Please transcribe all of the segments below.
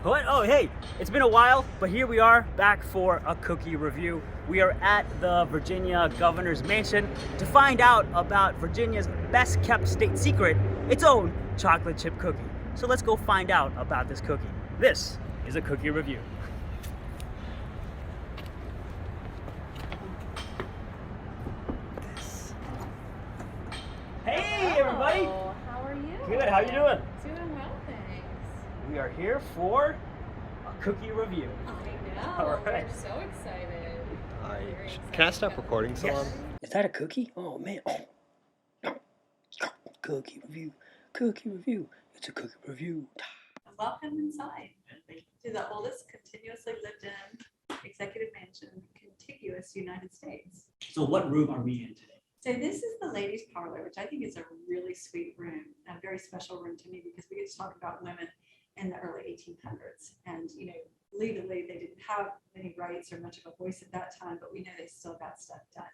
What? Oh, hey, it's been a while, but here we are back for a cookie review. We are at the Virginia Governor's Mansion to find out about Virginia's best kept state secret, its own chocolate chip cookie. So let's go find out about this cookie. This is a cookie review. Hey, everybody. Hello, how are you? Good, how you doing? Doing well, thanks. We are here for a cookie review. I know. All right. We're so excited. Very Can I excited stop about recording this. so long? Is that a cookie? Oh man. Cookie review. Cookie review. It's a cookie review. Welcome inside to the oldest continuously lived in executive mansion in the contiguous United States. So what room are we in today? So this is the Ladies Parlor, which I think is a really sweet room, a very special room to me because we get to talk about women in the early 1800s. And, you know, legally, they didn't have many rights or much of a voice at that time, but we know they still got stuff done.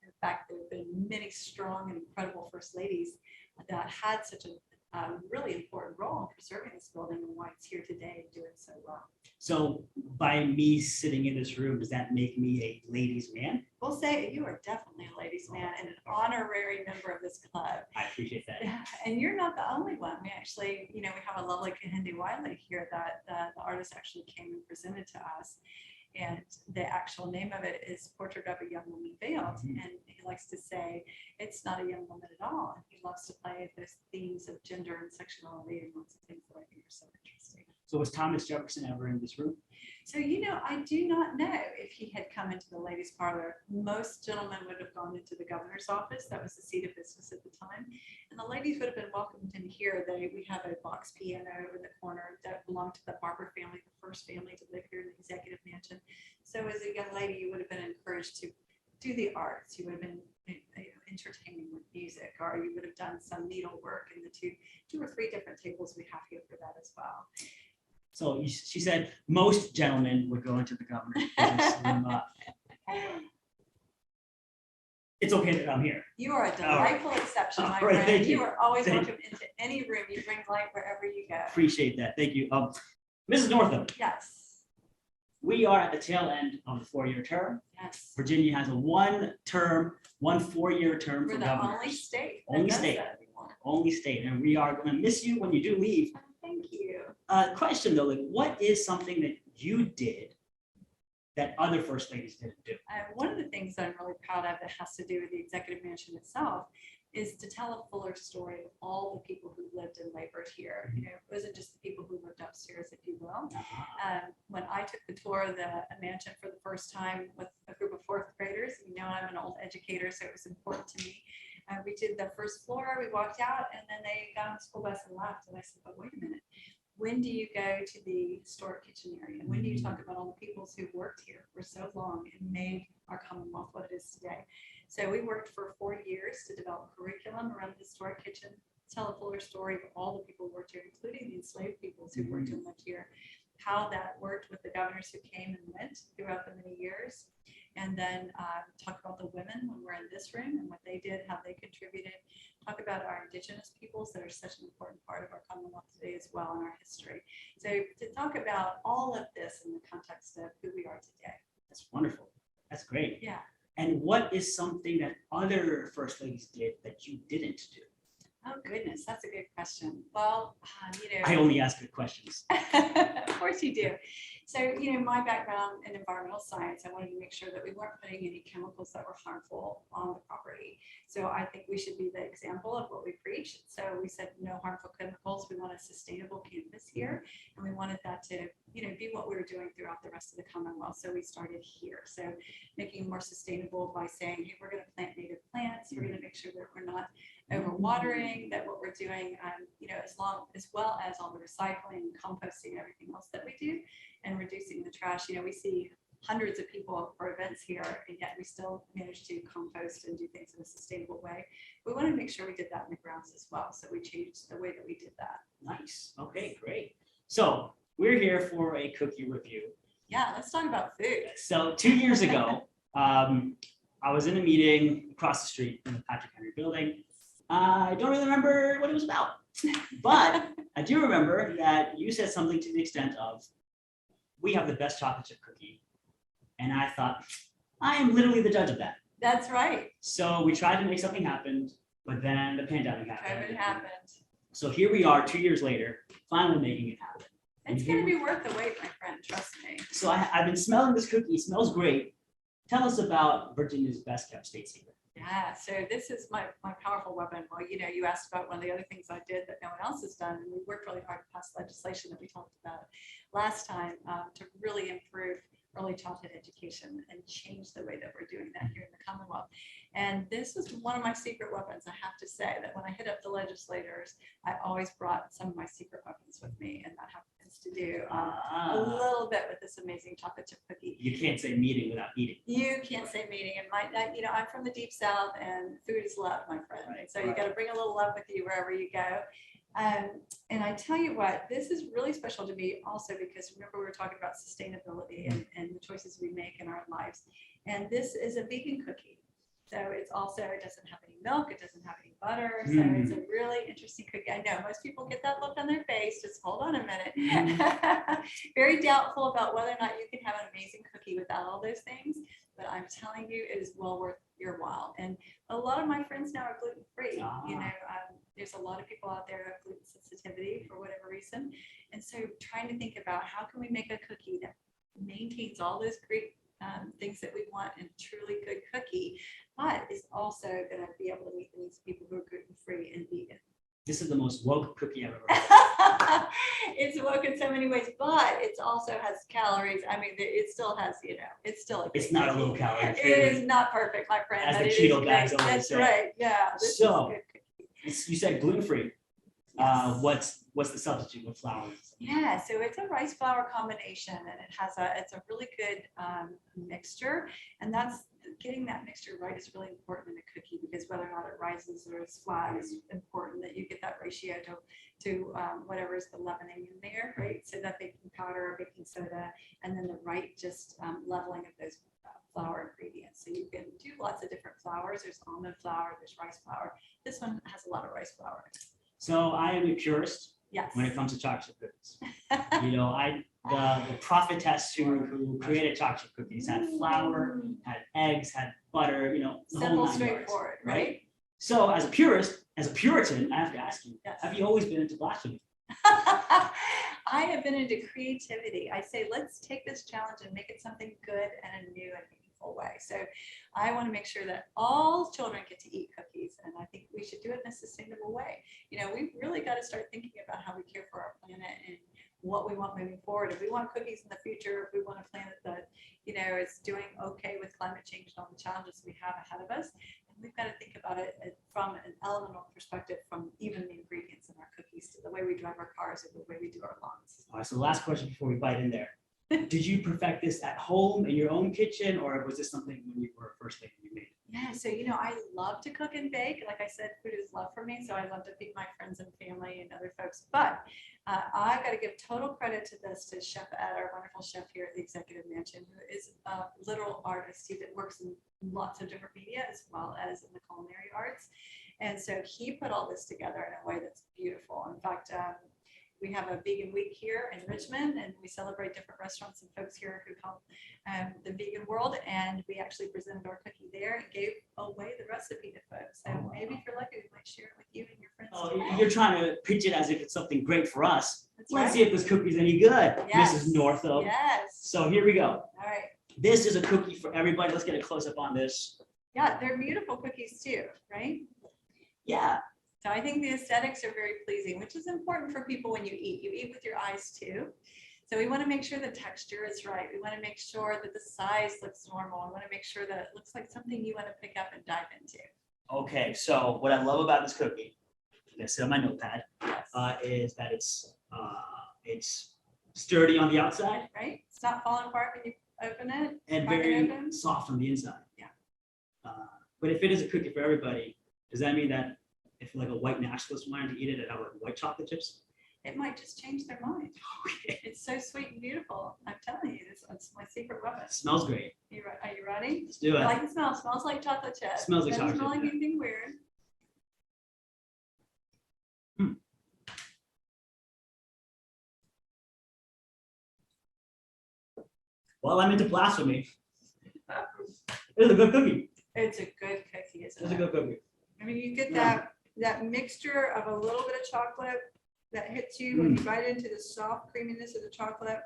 In fact, there have been many strong and incredible first ladies that had such a really important role in preserving this building and why it's here today and doing so well. So by me sitting in this room, does that make me a ladies' man? We'll say you are definitely a ladies' man and an honorary member of this club. I appreciate that. And you're not the only one. We actually, you know, we have a lovely Kahindi Wiley here that the artist actually came and presented to us. And the actual name of it is Portrait of a Young Woman Veiled. Mhm. And he likes to say it's not a young woman at all. And he loves to play those themes of gender and sexuality and lots of things that I think are so interesting. So was Thomas Jefferson ever in this room? So, you know, I do not know if he had come into the ladies' parlor. Most gentlemen would have gone into the governor's office. That was the seat of business at the time. And the ladies would have been welcomed in here. We have a box piano in the corner that belonged to the Barber family, the first family to live here in the executive mansion. So as a young lady, you would have been encouraged to do the arts. You would have been entertaining with music, or you would have done some needlework in the two or three different tables we have here for that as well. So she said most gentlemen would go into the governor's business room. It's okay that I'm here. You are a delightful exception, my All right, friend. thank You you. are always Thank welcome into any room. You bring light wherever you go. Appreciate that. Thank you. Mrs. Northam, Yes, we are at the tail end of the 4-year term. yes. Virginia has a 4-year term We're for the governors. only state. that Only does state. that anymore. Only state, and we are going to miss you when you do leave. Oh, thank you. Question though, like, what is something that you did that other first ladies didn't do? One of the things that I'm really proud of that has to do with the executive mansion itself is to tell a fuller story of all the people who lived and labored here. You know, it wasn't just the people who lived upstairs, if you will. When I took the tour of the mansion for the first time with a group of fourth graders, you know, I'm an old educator, so it was important to me. We did the first floor, we walked out, and then they got on the school bus and left. And I said, but wait a minute. When do you go to the historic kitchen area? When do you talk about all the peoples who worked here for so long and made our Commonwealth what it is today? So we worked for 4 years to develop curriculum around the historic kitchen, tell a fuller story of all the people who worked here, including the enslaved peoples who worked and lived here, how that worked with the governors who came and went throughout the many years. And then talk about the women when we're in this room and what they did, how they contributed. Talk about our indigenous peoples that are such an important part of our Commonwealth today as well in our history. So to talk about all of this in the context of who we are today. That's wonderful. That's great. Yeah. And what is something that other first ladies did that you didn't do? Oh, goodness. That's a good question. Well, you know. I only ask good questions. Of course you do. So, you know, my background in environmental science, I wanted to make sure that we weren't putting any chemicals that were harmful on the property. So I think we should be the example of what we preach. So we said no harmful chemicals. We want a sustainable campus here. And we wanted that to, you know, be what we were doing throughout the rest of the Commonwealth. So we started here. So making it more sustainable by saying, hey, we're going to plant native plants. We're going to make sure that we're not overwatering, that what we're doing, you know, as well as all the recycling and composting and everything else that we do, and reducing the trash. You know, we see hundreds of people for events here, and yet we still manage to compost and do things in a sustainable way. We want to make sure we did that in the grounds as well. So we changed the way that we did that. Nice. Okay, great. So we're here for a cookie review. Yeah, let's talk about food. So 2 years ago, I was in a meeting across the street in the Patrick Henry building. I don't really remember what it was about. But I do remember that you said something to the extent of, we have the best chocolate chip cookie. And I thought, I am literally the judge of that. That's right. So we tried to make something happen, but then the pandemic happened. COVID happened. So here we are 2 years later, finally making it happen. It's going to be worth the wait, my friend. Trust me. So I've been smelling this cookie. It smells great. Tell us about Virginia's best kept state secret. Yeah, so this is my powerful weapon. Well, you know, you asked about one of the other things I did that no one else has done, and we worked really hard to pass legislation that we talked about last time to really improve early childhood education and change the way that we're doing that here in the Commonwealth. And this was one of my secret weapons. I have to say that when I hit up the legislators, I always brought some of my secret weapons with me, and that happens to do a little bit with this amazing chocolate chip cookie. You can't say meeting without eating. You can't say meeting, and you know, I'm from the deep South, and food is love, my friend. Right, So you got to bring a little love with you wherever you go. And I tell you what, this is really special to me also because remember we were talking about sustainability and the choices we make in our lives. And this is a vegan cookie. So it's also, it doesn't have any milk, it doesn't have any butter. So it's a really interesting cookie. I know most people get that look on their face, just hold on a minute. Very doubtful about whether or not you can have an amazing cookie without all those things. But I'm telling you, it is well worth your while. And a lot of my friends now are gluten-free. You know, there's a lot of people out there who have gluten sensitivity for whatever reason. And so trying to think about how can we make a cookie that maintains all those great things that we want in a truly good cookie, but is also going to be able to meet the needs of people who are gluten-free and vegan. This is the most woke cookie I've ever had. It's woke in so many ways, but it also has calories. I mean, it still has, you know, it's still. It's not a low calorie. It is not perfect, my friend. As but the it Cheeto is guys great. always That's say. right. Yeah. This So, is good cookie. You said gluten-free. Yes. What's the substitute? What flour? Yeah, so it's a rice flour combination, and it's a really good mixture, and that's getting that mixture right is really important in a cookie because whether or not it rises or is flat is important that you get that ratio to whatever is the leavening in there, right? So that baking powder or baking soda, and then the right just leveling of those flour ingredients. So you can do lots of different flours. There's almond flour, there's rice flour. This one has a lot of rice flour in it. So I am a purist. Yes. When it comes to chocolate cookies. You know, the prophetess who created chocolate cookies had flour, had eggs, had butter, you know, the Simple, whole 9 yards, straightforward, right? So as a purist, as a Puritan, I have to ask you, Yes. have you always been into blasphemy? I have been into creativity. I say, let's take this challenge and make it something good and a new and meaningful way. So I want to make sure that all children get to eat cookies, and I think we should do it in a sustainable way. You know, we've really got to start thinking about how we care for our planet and what we want moving forward. If we want cookies in the future, if we want a planet that, you know, is doing okay with climate change and all the challenges we have ahead of us, and we've got to think about it from an elemental perspective, from even the ingredients in our cookies to the way we drive our cars or the way we do our lawns. All right, so the last question before we bite in there. Did you perfect this at home in your own kitchen, or was this something when you were first lady you made? Yeah, so you know, I love to cook and bake. Like I said, food is love for me, so I love to feed my friends and family and other folks. But I've got to give total credit to Chef Ed, our wonderful chef here at the Executive Mansion, who is a literal artist. He works in lots of different media as well as in the culinary arts, and so he put all this together in a way that's beautiful. In fact, we have a vegan week here in Richmond, and we celebrate different restaurants and folks here who help the vegan world. And we actually presented our cookie there and gave away the recipe to folks. So maybe if you're lucky, we might share it with you and your friends. Oh, you're trying to pitch it as if it's something great for us. That's Let's right. see if this cookie's any good, Yes. Mrs. Northam. Yes. So here we go. All right. This is a cookie for everybody. Let's get a close up on this. Yeah, they're beautiful cookies too, right? Yeah. So I think the aesthetics are very pleasing, which is important for people when you eat. You eat with your eyes too. So we want to make sure the texture is right. We want to make sure that the size looks normal. We want to make sure that it looks like something you want to pick up and dive into. Okay, so what I love about this cookie, I'm gonna sit on my notepad, Yes. is that it's sturdy on the outside Right? It's not falling apart when you open it. and crack it very open. soft on the inside. Yeah. But if it is a cookie for everybody, does that mean that if like a white nationalist wanted to eat it, it'd have like white chocolate chips? It might just change their mind. Okay. It's so sweet and beautiful. I'm telling you, it's my secret weapon. It smells great. Are you ready? Let's do I it. like the smell. It smells like chocolate chip. Smells like Doesn't chocolate smell chip, like yeah. anything weird. Well, I'm into blasphemy. It's a good cookie. It's a good cookie, isn't It's a it? good cookie. I mean, you get Yeah. that mixture of a little bit of chocolate that hits you when you bite into the soft creaminess of the chocolate.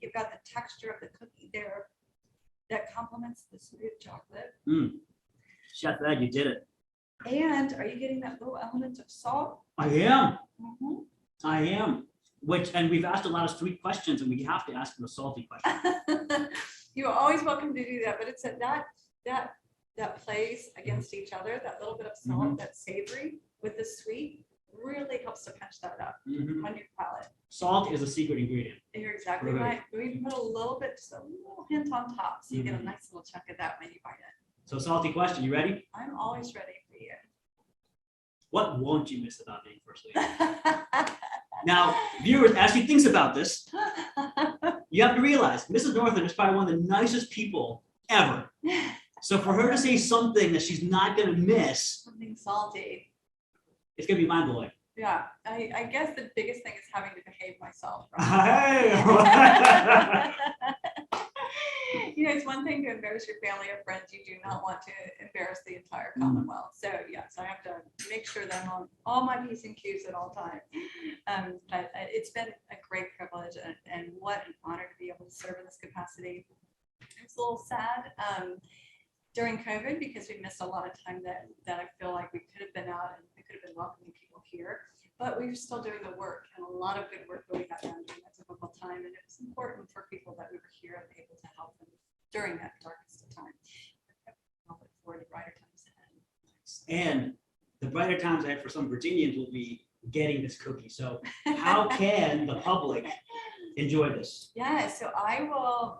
You've got the texture of the cookie there that complements the smooth chocolate. Chef Ed, you did it. And are you getting that little element of salt? I am. Mhm. I am. And we've asked a lot of sweet questions, and we have to ask them a salty question. You're always welcome to do that, but it's that plays against each other, that little bit of salt, that savory with the sweet really helps to punch that up on your palate. Salt is a secret ingredient. You're exactly right. We even put a little bit, just a little hint on top, so you get a nice little chunk of that when you bite it. So salty question, you ready? I'm always ready for you. What won't you miss about being first lady? Now, viewers, as she thinks about this, you have to realize Mrs. Northam is probably one of the nicest people ever. So for her to say something that she's not going to miss, Something salty. it's going to be mind blowing. Yeah, I guess the biggest thing is having to behave myself. Hey! You know, it's one thing to embarrass your family or friends. You do not want to embarrass the entire Commonwealth. So yes, I have to make sure that I'm on all my P's and Q's at all times. But it's been a great privilege and what an honor to be able to serve in this capacity. It's a little sad during COVID because we missed a lot of time that I feel like we could have been out and we could have been welcoming people here. But we were still doing the work, and a lot of good work really got done during that difficult time. And it was important for people that we were here and able to help them during that darkest of time. I'll look forward to brighter times ahead. And the brighter times ahead for some Virginians will be getting this cookie. So how can the public enjoy this? Yeah, so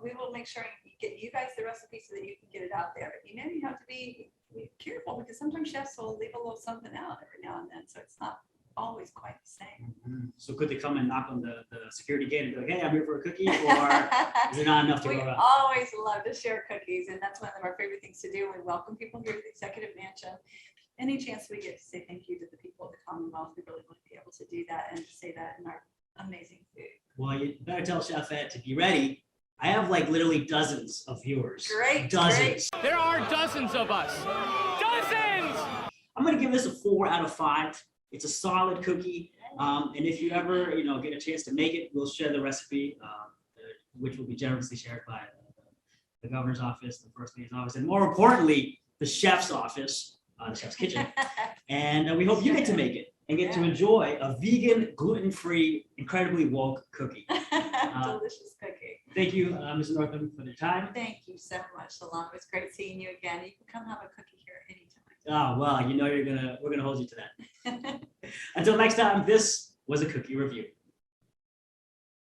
we will make sure and get you guys the recipe so that you can get it out there. But you know, you have to be careful because sometimes chefs will leave a little something out every now and then. So it's not always quite the same. So could they come and knock on the security gate and be like, hey, I'm here for a cookie? Or is it not enough to We go around? always love to share cookies, and that's one of our favorite things to do. We welcome people here to the Executive Mansion. Any chance we get to say thank you to the people of the Commonwealth, we really want to be able to do that and say that in our amazing food. Well, you better tell Chef Ed to be ready. I have like literally dozens of viewers. Great, Dozens. great. There are dozens of us. Dozens! I'm gonna give this a 4 out of 5. It's a solid cookie. And if you ever, get a chance to make it, we'll share the recipe, which will be generously shared by the governor's office, the first lady's office, and more importantly, the chef's office, the chef's kitchen. And we hope you get to make it and get to enjoy a vegan, gluten-free, incredibly woke cookie. Delicious cookie. Thank you, Mrs. Northam, for the time. Thank you so much, Salon. It was great seeing you again. You can come have a cookie here anytime. Oh, well, we're gonna hold you to that. Until next time, this was a cookie review.